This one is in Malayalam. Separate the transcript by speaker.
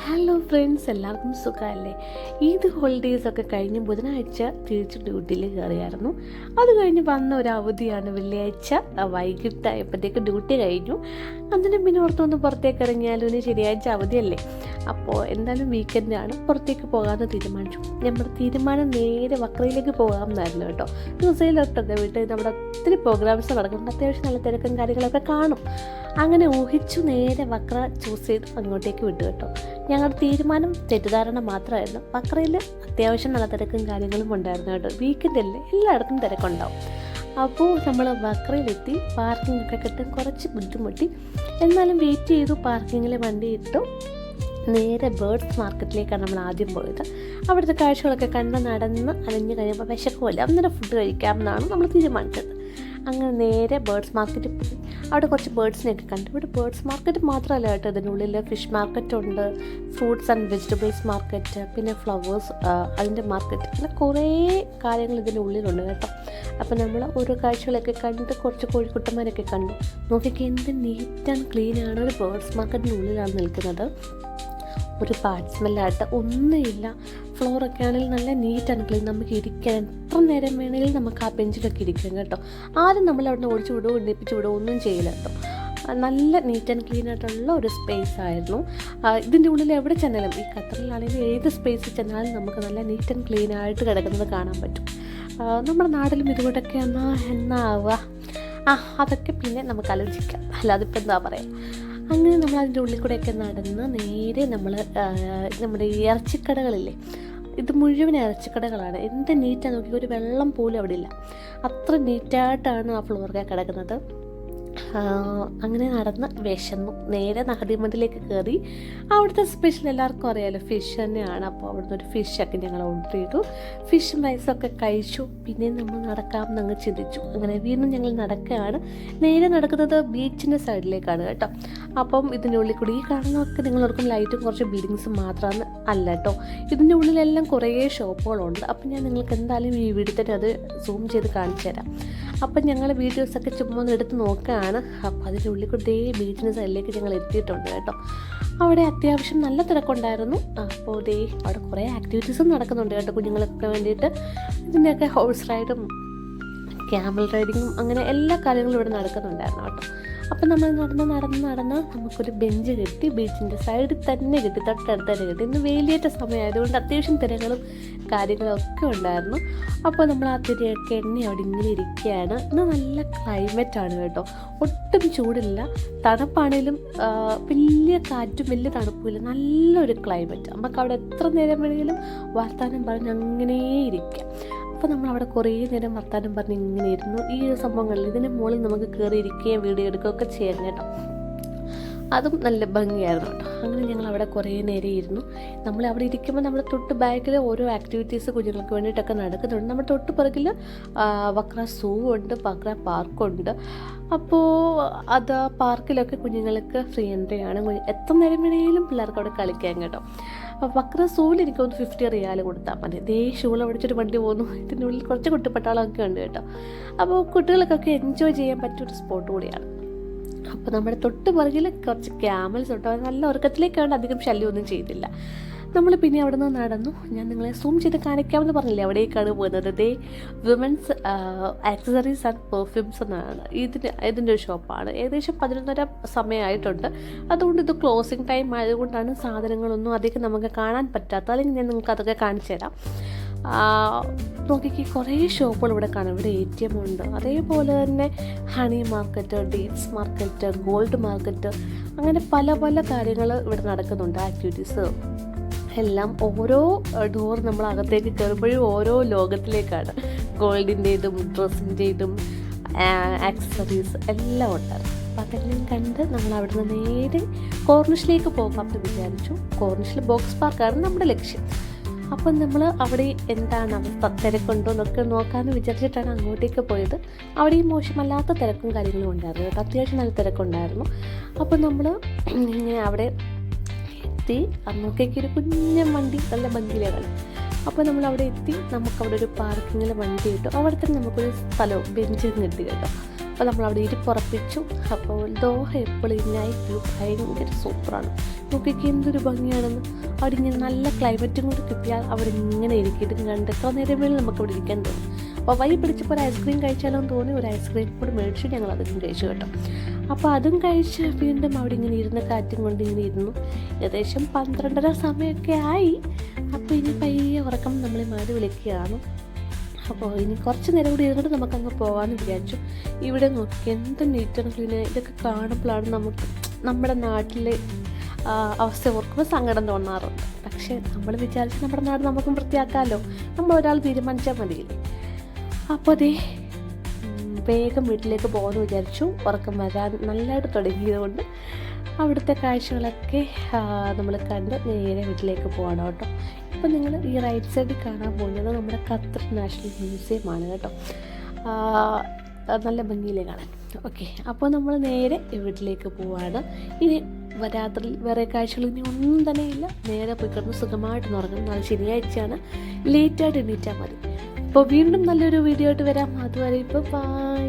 Speaker 1: ഹലോ ഫ്രണ്ട്സ്, എല്ലാവർക്കും സുഖമല്ലേ? ഈദ് ഹോളിഡേയ്സൊക്കെ കഴിഞ്ഞ് ബുധനാഴ്ച തിരിച്ച് ഡ്യൂട്ടിയിൽ കയറിയായിരുന്നു. അത് കഴിഞ്ഞ് വന്ന ഒരു അവധിയാണ് വെള്ളിയാഴ്ച വൈകിട്ടായപ്പോഴത്തേക്ക് ഡ്യൂട്ടി കഴിഞ്ഞു. അതിന് പിന്നെ ഓർത്തൊന്ന് പുറത്തേക്ക് ഇറങ്ങിയാലും ഇനി ശനിയാഴ്ച അവധിയല്ലേ, അപ്പോൾ എന്തായാലും വീക്കെൻഡാണ്, പുറത്തേക്ക് പോകാമെന്ന് തീരുമാനിച്ചു. നമ്മുടെ തീരുമാനം നേരെ വക്രയിലേക്ക് പോകാമെന്നായിരുന്നു കേട്ടോ. ന്യൂസിലൊട്ടൊക്കെ വീട്ടിൽ നമ്മുടെ ഒത്തിരി പ്രോഗ്രാംസ് നടക്കുന്നുണ്ട്, അത്യാവശ്യം നല്ല തിരക്കും കാര്യങ്ങളൊക്കെ കാണും. അങ്ങനെ ഊഹിച്ചു നേരെ വക്ര ചൂസ് ചെയ്ത് അങ്ങോട്ടേക്ക് വിട്ടു കേട്ടോ. ഞങ്ങളുടെ തീരുമാനം തെറ്റിദ്ധാരണ മാത്രമായിരുന്നു. വക്രയിൽ അത്യാവശ്യം നല്ല തിരക്കും കാര്യങ്ങളും ഉണ്ടായിരുന്നു കേട്ടോ. വീക്കെൻഡല്ലേ, എല്ലായിടത്തും തിരക്കുണ്ടാവും. അപ്പോൾ നമ്മൾ വക്രയിലെത്തി. പാർക്കിംഗ് ഒക്കെ കിട്ടാൻ കുറച്ച് ബുദ്ധിമുട്ടി, എന്നാലും വെയിറ്റ് ചെയ്തു. പാർക്കിങ്ങിൽ വണ്ടി ഇട്ടു. നേരെ ബേർഡ്സ് മാർക്കറ്റിലേക്കാണ് നമ്മൾ ആദ്യം പോയത്. അവിടുത്തെ കാഴ്ചകളൊക്കെ കണ്ട് നടന്ന് അലഞ്ഞ് കഴിയുമ്പോൾ വിശക്കുമല്ല, അന്നേരം ഫുഡ് കഴിക്കാമെന്നാണ് നമ്മൾ തീരുമാനിച്ചത്. അങ്ങനെ നേരെ ബേർഡ്സ് മാർക്കറ്റിൽ പോയി. അവിടെ കുറച്ച് ബേർഡ്സിനെയൊക്കെ കണ്ടു. ഇവിടെ ബേർഡ്സ് മാർക്കറ്റ് മാത്രമല്ല കേട്ടോ, ഇതിനുള്ളിൽ ഫിഷ് മാർക്കറ്റ് ഉണ്ട്, ഫ്രൂട്ട്സ് ആൻഡ് വെജിറ്റബിൾസ് മാർക്കറ്റ്, പിന്നെ ഫ്ലവേഴ്സ് അതിൻ്റെ മാർക്കറ്റ്, അങ്ങനെ കുറേ കാര്യങ്ങൾ ഇതിനുള്ളിലുണ്ട് കേട്ടോ. അപ്പോൾ നമ്മൾ ഓരോ കാഴ്ചകളൊക്കെ കണ്ട് കുറച്ച് കോഴിക്കുട്ടന്മാരൊക്കെ കണ്ടു. നോക്കിയൊക്കെ എന്ത് നീറ്റ് ആൻഡ് ക്ലീനാണ്. ഒരു ബേർഡ്സ് മാർക്കറ്റിൻ്റെ ഉള്ളിലാണ് നിൽക്കുന്നത്. ഒരു ബാഡ് സ്മെല്ലായിട്ട് ഒന്നുമില്ല. ഫ്ലോറൊക്കെ ആണെങ്കിൽ നല്ല നീറ്റ് ആൻഡ് ക്ലീൻ. നമുക്ക് ഇരിക്കാൻ എത്ര നേരം വേണമെങ്കിലും നമുക്ക് ആ ബെഞ്ചിലൊക്കെ ഇരിക്കാം കേട്ടോ. ആരും നമ്മൾ അവിടെ നിന്ന് ഓടിച്ചു വിടുകയോ എണ്ണിപ്പിച്ച് വിടുകയോ ഒന്നും ചെയ്യില്ല കേട്ടോ. നല്ല നീറ്റ് ആൻഡ് ക്ലീൻ ആയിട്ടുള്ള ഒരു സ്പേസ് ആയിരുന്നു. ഇതിൻ്റെ ഉള്ളിൽ എവിടെ ചെന്നാലും, ഈ ഖത്തറിലാണെങ്കിൽ ഏത് സ്പേസിൽ ചെന്നാലും നമുക്ക് നല്ല നീറ്റ് ആൻഡ് ക്ലീൻ ആയിട്ട് കിടക്കുന്നത് കാണാൻ പറ്റും. നമ്മുടെ നാട്ടിലും ഇതുകൊണ്ടൊക്കെ എന്നാവുക, അതൊക്കെ പിന്നെ നമുക്ക് ആലോചിക്കാം, അല്ലാതെ ഇപ്പം എന്താ പറയുക. അങ്ങനെ നമ്മൾ അതിൻ്റെ ഉള്ളിൽ കൂടെയൊക്കെ നടന്ന് നേരെ നമ്മുടെ ഈ ഇറച്ചിക്കടകളില്ലേ, ഇത് മുഴുവൻ ഇറച്ചിക്കടകളാണ്. എന്ത് നീറ്റാണ് നോക്കി, ഒരു വെള്ളം പോലും അവിടെ ഇല്ല. അത്ര നീറ്റായിട്ടാണ് ആ ഫ്ലോറൊക്കെ കിടക്കുന്നത്. അങ്ങനെ നടന്ന് വിശന്നു. നേരെ നഹദിമതിലേക്ക് കയറി. അവിടുത്തെ സ്പെഷ്യൽ എല്ലാവർക്കും അറിയാമല്ലോ, ഫിഷ് തന്നെയാണ്. അപ്പോൾ അവിടുന്ന് ഒരു ഫിഷൊക്കെ ഞങ്ങൾ ഓർഡർ ചെയ്തു. ഫിഷും റൈസൊക്കെ കഴിച്ചു. പിന്നെ നമ്മൾ നടക്കാമെന്ന് അങ്ങ് ചിന്തിച്ചു. അങ്ങനെ വീണ്ടും ഞങ്ങൾ നടക്കുകയാണ്. നേരെ നടക്കുന്നത് ബീച്ചിൻ്റെ സൈഡിലേക്കാണ് കേട്ടോ. അപ്പം ഇതിൻ്റെ ഉള്ളിൽ കൂടി ഈ കാണുന്നതൊക്കെ നിങ്ങൾ ഓർക്കും ലൈറ്റും കുറച്ച് ബിൽഡിങ്സും മാത്രമാണ്, അല്ല കേട്ടോ. ഇതിൻ്റെ ഉള്ളിലെല്ലാം കുറേ ഷോപ്പുകളുണ്ട്. അപ്പം ഞാൻ നിങ്ങൾക്ക് എന്തായാലും ഈ വീഡിയോ തന്നെ അത് സൂം ചെയ്ത് കാണിച്ചു തരാം. അപ്പം ഞങ്ങൾ വീഡിയോസൊക്കെ ചുമ്മാ ഒന്ന് എടുത്ത് നോക്കുകയാണ്. അപ്പോൾ അതിൻ്റെ ഉള്ളിൽ കൂടി ബീച്ചിൻ്റെ സൈഡിലേക്ക് ഞങ്ങൾ എത്തിയിട്ടുണ്ട് കേട്ടോ. അവിടെ അത്യാവശ്യം നല്ല തിരക്കുണ്ടായിരുന്നു. അപ്പോൾ അവിടെ കുറേ ആക്ടിവിറ്റീസും നടക്കുന്നുണ്ട് കേട്ടോ, കുഞ്ഞുങ്ങൾക്ക് വേണ്ടിയിട്ട്. ഇതിൻ്റെയൊക്കെ ഹോഴ്സ് റൈഡും ക്യാമൽ റൈഡിങ്ങും അങ്ങനെ എല്ലാ കാര്യങ്ങളും ഇവിടെ നടക്കുന്നുണ്ടായിരുന്നു കേട്ടോ. അപ്പം നമ്മൾ നടന്ന് നമുക്കൊരു ബെഞ്ച് കിട്ടി. ബീച്ചിൻ്റെ സൈഡിൽ തന്നെ കിട്ടി, തൊട്ടടുത്ത് തന്നെ കിട്ടി. ഇന്ന് വേലിയേറ്റ സമയമായതുകൊണ്ട് അത്യാവശ്യം തിരകളും കാര്യങ്ങളും ഒക്കെ ഉണ്ടായിരുന്നു. അപ്പോൾ നമ്മൾ ആ തിരയൊക്കെ അവിടെ ഇങ്ങനെ ഇരിക്കുകയാണ്. ഇന്ന് നല്ല ക്ലൈമറ്റാണ് കേട്ടോ, ഒട്ടും ചൂടില്ല, തണുപ്പാണേലും വലിയ കാറ്റും വലിയ തണുപ്പില്ല, നല്ലൊരു ക്ലൈമറ്റ്. നമുക്ക് അവിടെ എത്ര നേരം വേണമെങ്കിലും വർത്താനം പറഞ്ഞ് അങ്ങനെ ഇരിക്കാം. അപ്പോൾ നമ്മളവിടെ കുറേ നേരം വർത്താനം പറഞ്ഞ് ഇങ്ങനെ ഇരുന്നു. ഈ സംഭവങ്ങളിൽ ഇതിന് മുകളിൽ നമുക്ക് കയറി ഇരിക്കുകയും വീഡിയോ എടുക്കുകയൊക്കെ ചെയ്യാൻ കേട്ടോ. അതും നല്ല ഭംഗിയായിരുന്നു കേട്ടോ. അങ്ങനെ ഞങ്ങൾ അവിടെ കുറേ നേരം ഇരുന്നു. നമ്മൾ അവിടെ ഇരിക്കുമ്പോൾ നമ്മുടെ തൊട്ട് ബാക്കിൽ ഓരോ ആക്ടിവിറ്റീസ് കുഞ്ഞുങ്ങൾക്ക് വേണ്ടിയിട്ടൊക്കെ നടക്കുന്നുണ്ട്. നമ്മുടെ തൊട്ട് പിറകിൽ വക്ര സൂ ഉണ്ട്, വക്ര പാർക്കുണ്ട്. അപ്പോൾ അത് പാർക്കിലൊക്കെ കുഞ്ഞുങ്ങൾക്ക് ഫ്രീ എൻട്രി ആണ്. എത്ര നേരം വേണമെങ്കിലും പിള്ളേർക്ക് അവിടെ കളിക്കാൻ കേട്ടോ. വക്ര സൂവിൽ എനിക്കൊന്ന് 50 റിയാൽ കൊടുത്താൽ മതി. ഷൂള ഓടിച്ചൊരു വണ്ടി പോകുന്നു. ഇതിൻ്റെ ഉള്ളിൽ കുറച്ച് കുട്ടിപ്പട്ടാളമൊക്കെ ഉണ്ട് കേട്ടോ. അപ്പോൾ കുട്ടികൾക്കൊക്കെ എൻജോയ് ചെയ്യാൻ പറ്റിയൊരു സ്പോട്ട് കൂടിയാണ്. അപ്പോൾ നമ്മുടെ തൊട്ട് പുറകിൽ കുറച്ച് ക്യാമൽസ് ഉണ്ട്. നല്ല ഉറക്കത്തിലേക്കാണ്, അധികം ശല്യമൊന്നും ചെയ്തില്ല. നമ്മൾ പിന്നെ അവിടെ നിന്ന് നടന്നു. ഞാൻ നിങ്ങളെ സൂം ചെയ്ത് കാണിക്കാമെന്ന് പറഞ്ഞില്ലേ, അവിടേക്കാണ് പോകുന്നത്. വിമൻസ് ആക്സസറീസ് ആൻഡ് പെർഫ്യൂംസ് എന്നാണ് ഇതിൻ്റെ ഒരു ഷോപ്പാണ്. ഏകദേശം 11:30 സമയമായിട്ടുണ്ട്. അതുകൊണ്ട് ഇത് ക്ലോസിങ് ടൈം ആയതുകൊണ്ടാണ് സാധനങ്ങളൊന്നും അധികം നമുക്ക് കാണാൻ പറ്റാത്ത. അല്ലെങ്കിൽ ഞാൻ നിങ്ങൾക്ക് അതൊക്കെ കാണിച്ചു തരാം. നോക്കിക്ക് കുറേ ഷോപ്പുകൾ ഇവിടെ കാണാം. ഇവിടെ ATM ഉണ്ട്. അതേപോലെ തന്നെ honey market, dates market, gold market, അങ്ങനെ പല പല കാര്യങ്ങൾ ഇവിടെ നടക്കുന്നുണ്ട്. ആക്ടിവിറ്റീസ് എല്ലാം ഓരോ ഡോർ നമ്മൾ അകത്തേക്ക് കയറുമ്പോഴും ഓരോ ലോകത്തിലേക്കാണ്. ഗോൾഡിൻ്റേതും ഡ്രസ്സിൻ്റേതും ആക്സസറീസ് എല്ലാം ഉണ്ടായിരുന്നു. അപ്പോൾ അതെല്ലാം കണ്ട് നമ്മൾ അവിടെ നിന്ന് നേരെ കോർണിഷിലേക്ക് പോകാമെന്ന് വിചാരിച്ചു. കോർണിഷിൽ ബോക്സ് പാർക്കാണ് നമ്മുടെ ലക്ഷ്യം. അപ്പം നമ്മൾ അവിടെ എന്താണ് അവസ്ഥ, തിരക്കുണ്ടോ എന്നൊക്കെ നോക്കാമെന്ന് വിചാരിച്ചിട്ടാണ് അങ്ങോട്ടേക്ക് പോയത്. അവിടെയും മോശമല്ലാത്ത തിരക്കും കാര്യങ്ങളും ഉണ്ടായിരുന്നു കേട്ടോ. അത്യാവശ്യം നല്ല തിരക്കുണ്ടായിരുന്നു. അപ്പോൾ നമ്മൾ ഇങ്ങനെ അവിടെ എത്തി. അന്നൊക്കേക്ക് ഒരു കുഞ്ഞൻ വണ്ടി നല്ല ഭംഗിയിലാണ്. അപ്പോൾ നമ്മൾ അവിടെ എത്തി. നമുക്കവിടെ ഒരു പാർക്കിങ്ങിൽ വണ്ടി കിട്ടും. അവിടെ തന്നെ നമുക്കൊരു സ്ഥലവും ബെഞ്ചും കിട്ടി കേട്ടോ. അപ്പോൾ നമ്മളവിടെ ഇരിപ്പുറപ്പിച്ചു. അപ്പോൾ ദോഹ എപ്പോഴും ഈ നൈറ്റ് വ്യൂ ഭയങ്കര സൂപ്പറാണ്. നോക്കിക്ക് എന്തൊരു ഭംഗിയാണെന്ന്. അവിടെ ഇങ്ങനെ നല്ല ക്ലൈമറ്റും കൂടി കിട്ടിയാൽ അവിടെ ഇങ്ങനെ ഇരിക്കും കണ്ട് എത്ര നേരം വേണം നമുക്ക് അവിടെ ഇരിക്കാൻ തോന്നും. അപ്പോൾ വൈ പിടിച്ചപ്പോൾ ഒരു ഐസ്ക്രീം കഴിച്ചാലോ എന്ന് തോന്നി. ഒരു ഐസ്ക്രീം കൂടി മേടിച്ചു ഞങ്ങൾ അതും കഴിച്ചു കേട്ടോ. അപ്പോൾ അതും കഴിച്ച് വീണ്ടും അവിടെ ഇങ്ങനെ ഇരുന്ന് കാറ്റും കൊണ്ട് ഇങ്ങനെ ഇരുന്നു. ഏകദേശം 12:30 സമയമൊക്കെ ആയി. അപ്പോൾ ഇനി പയ്യെ ഉറക്കം നമ്മളെ മാറി വിളിക്കുകയാണ്. അപ്പോൾ ഇനി കുറച്ച് നേരം കൂടി ഇരുന്നിട്ട് നമുക്കങ്ങ് പോകാമെന്ന് വിചാരിച്ചു. ഇവിടെ നോക്കി എന്ത് നീറ്റാണ് ക്ലീൻ. ഇതൊക്കെ കാണുമ്പോഴാണ് നമുക്ക് നമ്മുടെ നാട്ടിലെ അവസ്ഥ ഓർക്കുമ്പോൾ സങ്കടം തോന്നാറുണ്ട്. പക്ഷേ നമ്മൾ വിചാരിച്ച് നമ്മുടെ നാട് നമുക്കും വൃത്തിയാക്കാമല്ലോ. നമ്മൾ ഒരാൾ തീരുമാനിച്ചാൽ മതിയില്ലേ. അപ്പോൾ അതേ വേഗം വീട്ടിലേക്ക് പോകാമെന്ന് വിചാരിച്ചു. ഉറക്കം വരാൻ നല്ലതായിട്ട് തുടങ്ങിയതുകൊണ്ട് അവിടുത്തെ കാഴ്ചകളൊക്കെ നമ്മൾ കണ്ട് നേരെ വീട്ടിലേക്ക് പോകണം കേട്ടോ. ഇപ്പം നിങ്ങൾ ഈ റൈറ്റ് സൈഡിൽ കാണാൻ പോകുന്നത് നമ്മുടെ ഖത്തർ നാഷണൽ മ്യൂസിയമാണ് കേട്ടോ. നല്ല ഭംഗിയിലേ കാണാൻ. ഓക്കെ, അപ്പോൾ നമ്മൾ നേരെ വീട്ടിലേക്ക് പോവാണ്. ഇനി രാത്രി വേറെ കാഴ്ചകൾ ഇനി ഒന്നും തന്നെ ഇല്ല. നേരെ പോയി കിടന്ന് സുഖമായിട്ട് ഉറങ്ങണം. നാളെ ശനിയാഴ്ചയാണ്, ലേറ്റായിട്ട് എണീറ്റാൽ മതി. അപ്പോൾ വീണ്ടും നല്ലൊരു വീഡിയോ ആയിട്ട് വരാം. അതുവരെ ഇപ്പോൾ ബൈ.